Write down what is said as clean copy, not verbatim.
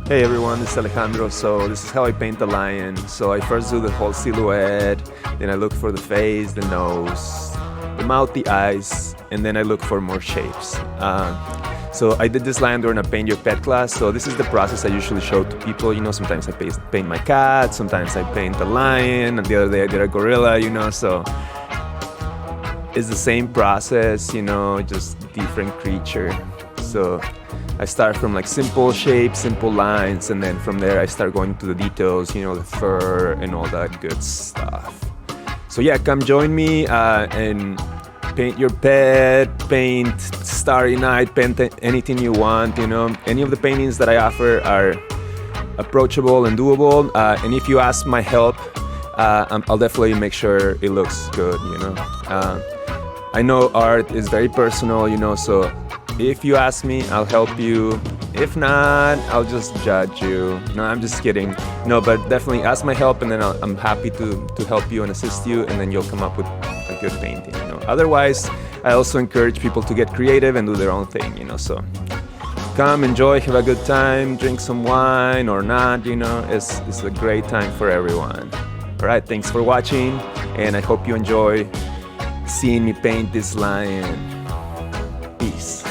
Hey everyone, this is Alejandro. So this is how I paint the lion. So I first do the whole silhouette, then I look for the face, the nose, the mouth, the eyes, and then I look for more shapes. So I did this lion during a paint your pet class. So this is the process I usually show to people. Sometimes I paint my cat, sometimes I paint the lion, and the other day I did a gorilla. So it's the same process, just different creature. So I start from like simple shapes, simple lines, and then from there I start going to the details, the fur and all that good stuff. So yeah, come join me and paint your pet, paint Starry Night, paint anything you want. Any of the paintings that I offer are approachable and doable. And if you ask my help, I'll definitely make sure it looks good. I know art is very personal, so if you ask me, I'll help you. If not, I'll just judge you. No, I'm just kidding. No, but definitely ask my help, and then I'm happy to help you and assist you, and then you'll come up with a good painting. Otherwise, I also encourage people to get creative and do their own thing. So come, enjoy, have a good time, drink some wine or not. It's a great time for everyone. All right, thanks for watching, and I hope you enjoy seeing me paint this lion. Peace.